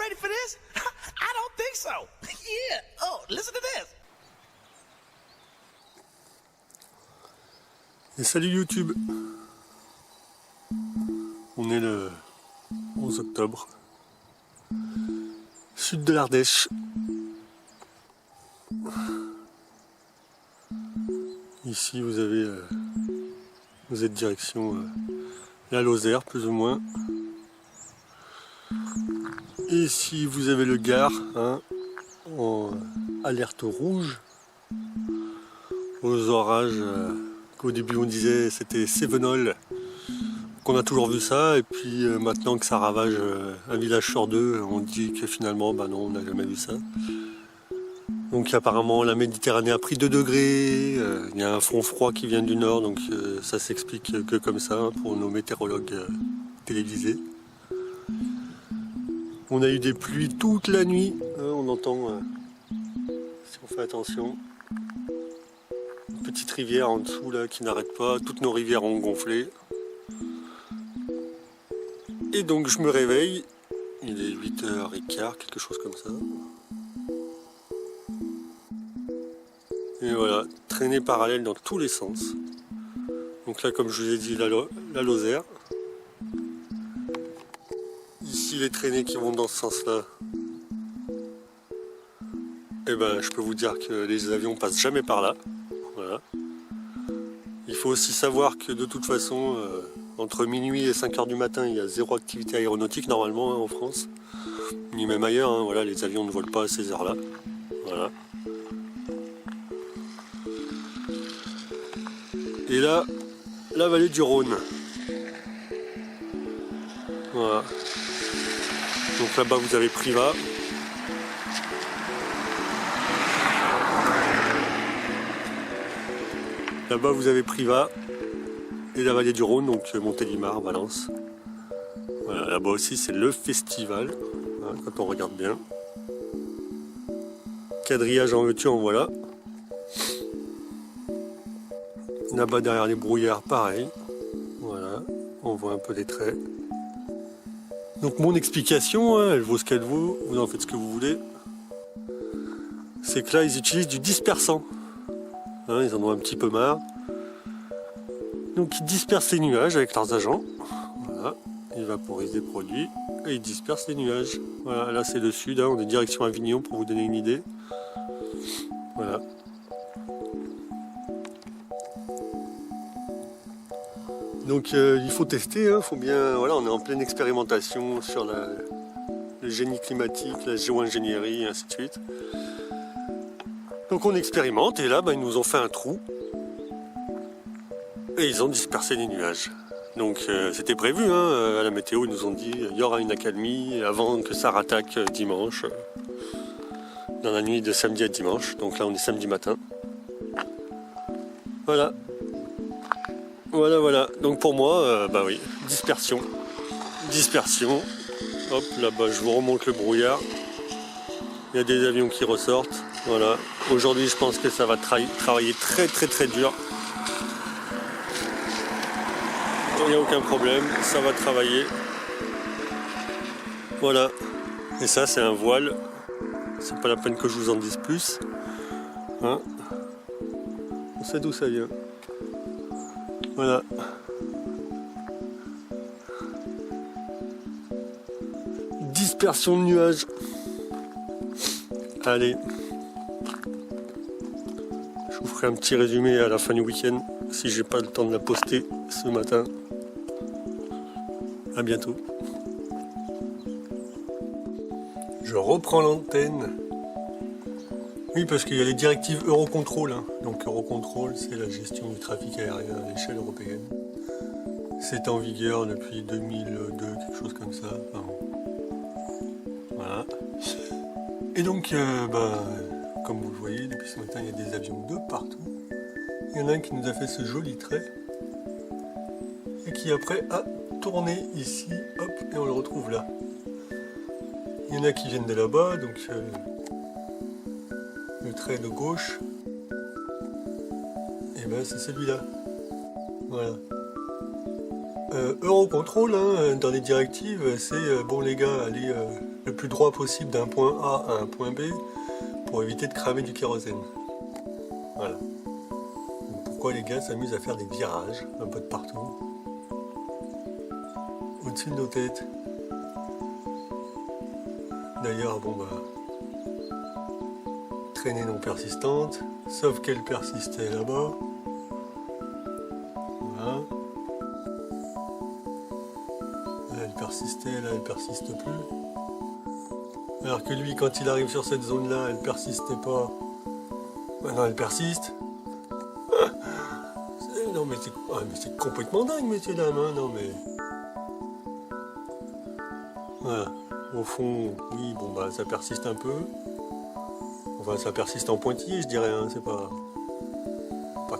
ready for this? I don't think so. Yeah. Oh, listen to this. Et salut YouTube. On est le 11 octobre. Sud de l'Ardèche. Ici vous êtes direction la Lozère plus ou moins. Et ici vous avez le Gard en alerte rouge aux orages qu'au début on disait c'était Cévenol, qu'on a toujours vu ça, et puis maintenant que ça ravage un village sur deux, on dit que finalement bah non, on n'a jamais vu ça. Donc apparemment la Méditerranée a pris 2 degrés, il y a un front froid qui vient du nord, donc ça s'explique que comme ça pour nos météorologues télévisés. On a eu des pluies toute la nuit, on entend, si on fait attention, une petite rivière en dessous là qui n'arrête pas, toutes nos rivières ont gonflé. Et donc je me réveille, il est 8h15, quelque chose comme ça. Et voilà, traînée parallèle dans tous les sens. Donc là, comme je vous ai dit, la Lozère. Ici, les traînées qui vont dans ce sens-là. Et ben, je peux vous dire que les avions passent jamais par là. Voilà. Il faut aussi savoir que de toute façon, entre minuit et 5h du matin, il y a 0 activité aéronautique normalement en France. Ni même ailleurs, voilà, les avions ne volent pas à ces heures-là. Voilà. Et là, la vallée du Rhône. Voilà. Donc là-bas vous avez Privas. Là-bas vous avez Privas et la vallée du Rhône, donc Montélimar, Valence. Voilà, là-bas aussi c'est le festival, quand on regarde bien. Quadrillage en veux-tu en voilà. Là-bas derrière les brouillards, pareil. Voilà, on voit un peu les traits. Donc mon explication, elle vaut ce qu'elle vaut, vous en faites ce que vous voulez. C'est que là, ils utilisent du dispersant. Ils en ont un petit peu marre. Donc ils dispersent les nuages avec leurs agents. Voilà, ils vaporisent des produits et ils dispersent les nuages. Voilà, là c'est le sud, on est direction Avignon pour vous donner une idée. Voilà. Donc il faut tester, faut bien. Voilà, on est en pleine expérimentation sur le génie climatique, la géo-ingénierie et ainsi de suite. Donc on expérimente et là ils nous ont fait un trou et ils ont dispersé les nuages. Donc c'était prévu, à la météo ils nous ont dit il y aura une accalmie avant que ça rattaque dimanche, dans la nuit de samedi à dimanche. Donc là on est samedi matin. Voilà. Voilà. Donc pour moi, oui, dispersion. Hop, là-bas, je vous remonte le brouillard. Il y a des avions qui ressortent. Voilà. Aujourd'hui, je pense que ça va travailler très dur. Il n'y a aucun problème, ça va travailler. Voilà. Et ça, c'est un voile. C'est pas la peine que je vous en dise plus. On sait d'où ça vient. Voilà. Dispersion de nuages. Allez. Je vous ferai un petit résumé à la fin du week-end, si j'ai pas le temps de la poster ce matin. À bientôt. Je reprends l'antenne. Oui, parce qu'il y a les directives Eurocontrol. Donc Eurocontrol, c'est la gestion du trafic aérien à l'échelle européenne. C'est en vigueur depuis 2002, quelque chose comme ça. Enfin, voilà. Et donc, comme vous le voyez, depuis ce matin, il y a des avions de partout. Il y en a un qui nous a fait ce joli trait. Et qui après a tourné ici, hop, et on le retrouve là. Il y en a qui viennent de là-bas, donc... le trait de gauche, et c'est celui-là. Voilà. Eurocontrol, hein, dans les directives, c'est bon les gars, allez le plus droit possible d'un point A à un point B pour éviter de cramer du kérosène. Voilà. Donc, pourquoi les gars s'amusent à faire des virages un peu de partout au-dessus de nos têtes? D'ailleurs, bon bah, traînée non persistante, sauf qu'elle persistait là-bas. Voilà. Là, elle persistait, là elle persiste plus. Alors que lui, quand il arrive sur cette zone-là, elle persistait pas. Maintenant elle persiste. Non mais c'est complètement dingue, messieurs dames, hein, non mais. Voilà. Au fond, oui, bon bah ça persiste un peu. Enfin ça persiste en pointillé, je dirais, hein, c'est pas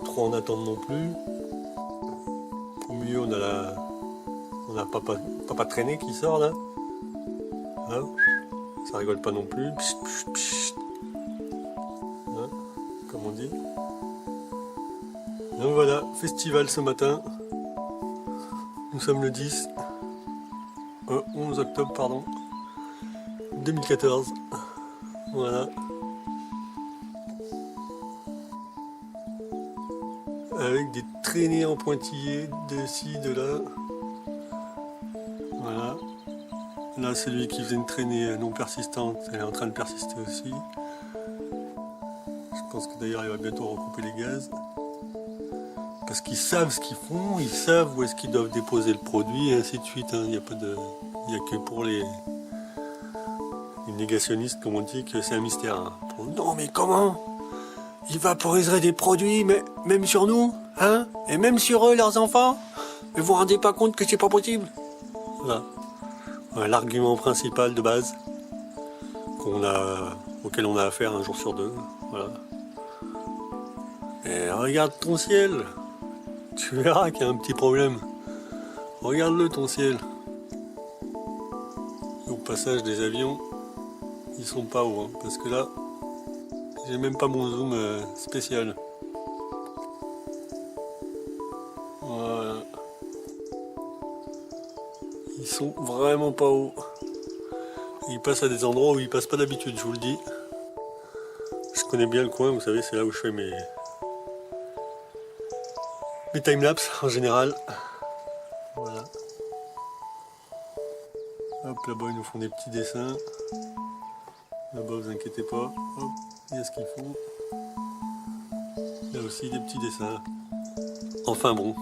trop en attente non plus. Au milieu on a papa traîné qui sort là. Hein, ça rigole pas non plus. Pchit, pchit, pchit. Hein, comme on dit. Donc voilà, festival ce matin. Nous sommes le 11 octobre, pardon, 2014. Voilà. Avec des traînées en pointillés de ci, de là. Voilà. Là, c'est lui qui faisait une traînée non persistante. Elle est en train de persister aussi. Je pense que d'ailleurs, il va bientôt recouper les gaz. Parce qu'ils savent ce qu'ils font, ils savent où est-ce qu'ils doivent déposer le produit, et ainsi de suite. Il n'y a que pour les négationnistes, comme on dit, que c'est un mystère. Hein. Non, mais comment ils vaporiseraient des produits, mais même sur nous, hein, et même sur eux, leurs enfants. Mais vous vous rendez pas compte que c'est pas possible. Voilà. Ouais, l'argument principal de base auquel on a affaire un jour sur deux. Voilà. Et regarde ton ciel. Tu verras qu'il y a un petit problème. Regarde-le ton ciel. Au passage des avions, ils sont pas hauts, hein, parce que là, j'ai même pas mon zoom spécial. Voilà. Ils sont vraiment pas hauts. Ils passent à des endroits où ils passent pas d'habitude, je vous le dis. Je connais bien le coin, vous savez, c'est là où je fais mes timelapses en général. Voilà. Hop, là-bas ils nous font des petits dessins. Là-bas, vous inquiétez pas. Hop, il y a ce qu'il faut. Là aussi des petits dessins. Enfin bon.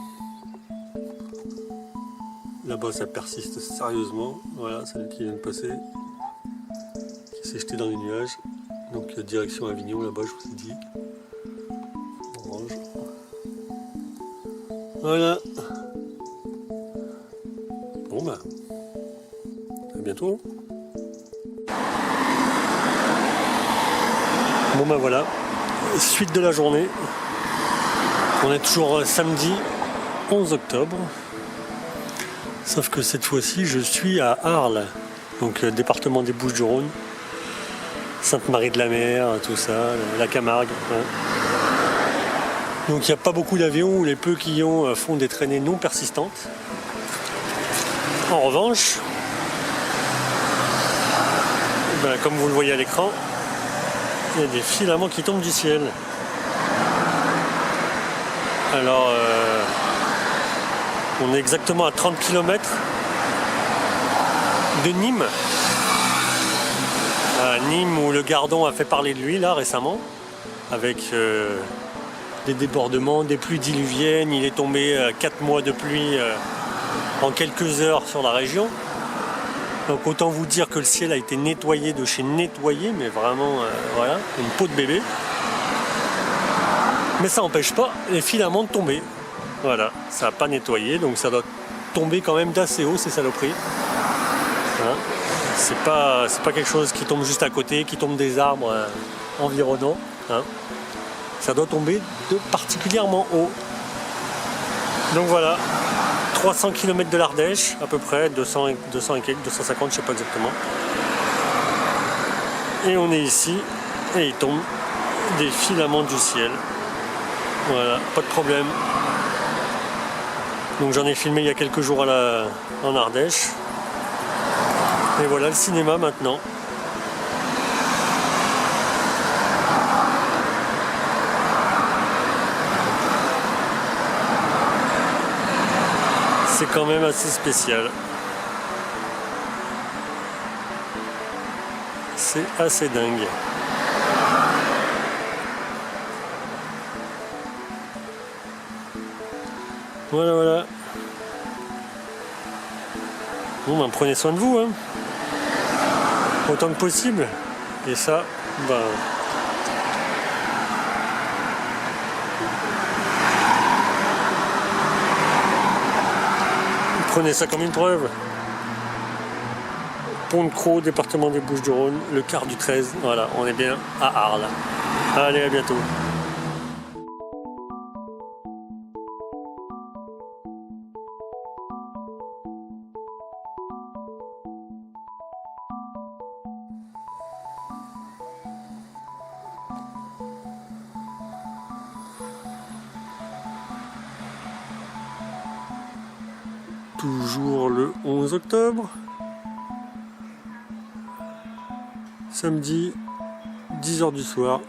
Là-bas ça persiste sérieusement. Voilà, celle qui vient de passer. Qui s'est jetée dans les nuages. Donc direction Avignon là-bas, je vous ai dit. Orange. Voilà. Bon bah. À bientôt. Bon ben voilà, suite de la journée. On est toujours samedi 11 octobre. Sauf que cette fois-ci, je suis à Arles, donc département des Bouches-du-Rhône, Sainte-Marie-de-la-Mer, tout ça, la Camargue. Hein. Donc il n'y a pas beaucoup d'avions, ou les peu qui y ont font des traînées non persistantes. En revanche, ben, comme vous le voyez à l'écran, il y a des filaments qui tombent du ciel. Alors, on est exactement à 30 km de Nîmes. À Nîmes où le Gardon a fait parler de lui là récemment, avec des débordements, des pluies diluviennes. Il est tombé 4 mois de pluie en quelques heures sur la région. Donc autant vous dire que le ciel a été nettoyé de chez nettoyé, mais vraiment, voilà, une peau de bébé. Mais ça n'empêche pas les filaments de tomber. Voilà, ça n'a pas nettoyé, donc ça doit tomber quand même d'assez haut, ces saloperies. Hein, c'est pas quelque chose qui tombe juste à côté, qui tombe des arbres environnants. Hein. Ça doit tomber de particulièrement haut. Donc voilà. 300 km de l'Ardèche, à peu près, 200 et quelques, 250, je sais pas exactement. Et on est ici, et il tombe des filaments du ciel. Voilà, pas de problème. Donc j'en ai filmé il y a quelques jours en Ardèche. Et voilà le cinéma maintenant. C'est quand même assez spécial. C'est assez dingue. Voilà, voilà. Bon, ben, prenez soin de vous, hein. Autant que possible. Et ça, ben... prenez ça comme une preuve. Pont de Crau, département des Bouches-du-Rhône, le quart du 13. Voilà, on est bien à Arles. Allez, à bientôt. Toujours le 11 octobre. Samedi, 10h du soir.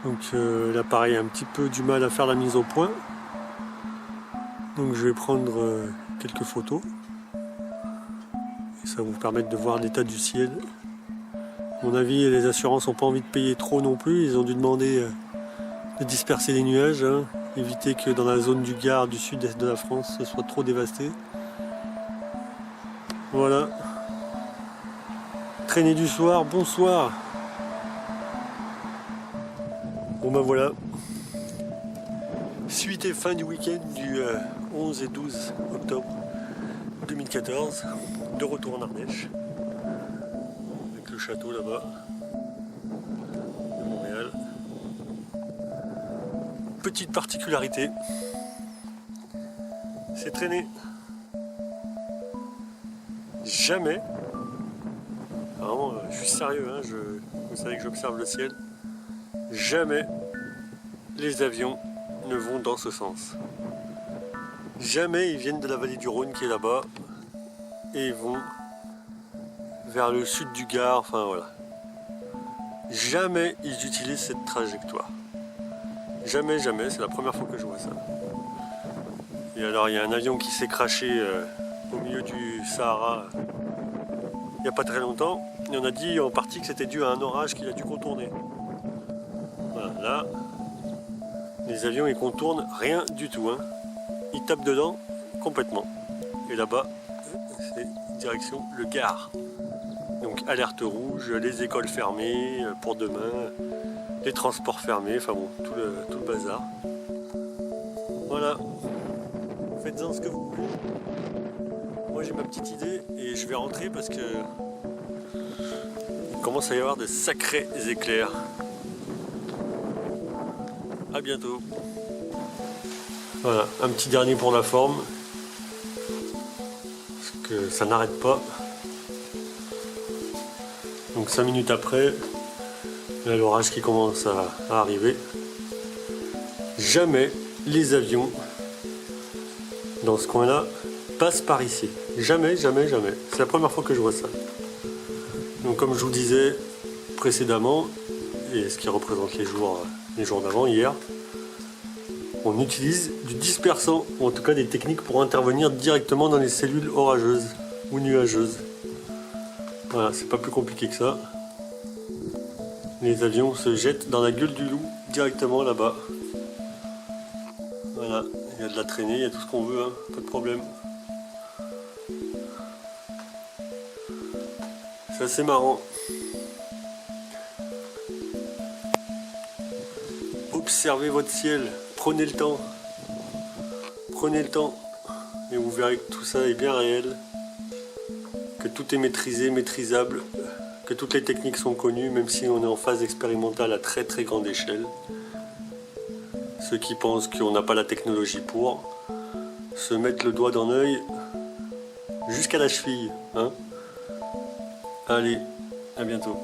Donc l'appareil a un petit peu du mal à faire la mise au point. Donc je vais prendre quelques photos. Et ça va vous permettre de voir l'état du ciel. À mon avis, les assurances n'ont pas envie de payer trop non plus. Ils ont dû demander de disperser les nuages, hein. Éviter que dans la zone du Gard, du sud-est de la France, ce soit trop dévasté. Voilà. Traînée du soir, bonsoir. Bon ben voilà. Suite et fin du week-end du 11 et 12 octobre 2014. De retour en Ardèche. Avec le château là-bas. De Montréal. Petite particularité. C'est traîné. Jamais. Vraiment, je suis sérieux, hein, vous savez que j'observe le ciel. Jamais les avions ne vont dans ce sens. Jamais ils viennent de la vallée du Rhône qui est là-bas et ils vont vers le sud du Gard, enfin voilà. Jamais ils utilisent cette trajectoire. Jamais, jamais, c'est la première fois que je vois ça. Et alors il y a un avion qui s'est crashé au milieu du Sahara il n'y a pas très longtemps. Et on a dit en partie que c'était dû à un orage qu'il a dû contourner. Voilà, là, les avions ils contournent rien du tout, hein. Ils tapent dedans complètement. Et là-bas, c'est direction le Gard. Donc alerte rouge, les écoles fermées pour demain, les transports fermés, enfin bon, tout le bazar. Voilà. Faites-en ce que vous voulez. Moi j'ai ma petite idée et je vais rentrer parce que il commence à y avoir de sacrés éclairs. A bientôt. Voilà, un petit dernier pour la forme. Parce que ça n'arrête pas. Donc 5 minutes après, là l'orage qui commence à arriver. Jamais les avions dans ce coin-là passent par ici. Jamais, jamais, jamais. C'est la première fois que je vois ça. Donc comme je vous disais précédemment, et ce qui représente les jours d'avant, hier, on utilise du dispersant, ou en tout cas des techniques pour intervenir directement dans les cellules orageuses ou nuageuses. Voilà, c'est pas plus compliqué que ça. Les avions se jettent dans la gueule du loup directement là-bas. Voilà, il y a de la traînée, il y a tout ce qu'on veut, hein, pas de problème. C'est assez marrant. Observez votre ciel, prenez le temps. Prenez le temps et vous verrez que tout ça est bien réel, que tout est maîtrisé, maîtrisable, que toutes les techniques sont connues, même si on est en phase expérimentale à très très grande échelle. Ceux qui pensent qu'on n'a pas la technologie pour se mettent le doigt dans l'œil jusqu'à la cheville, hein. Allez, à bientôt.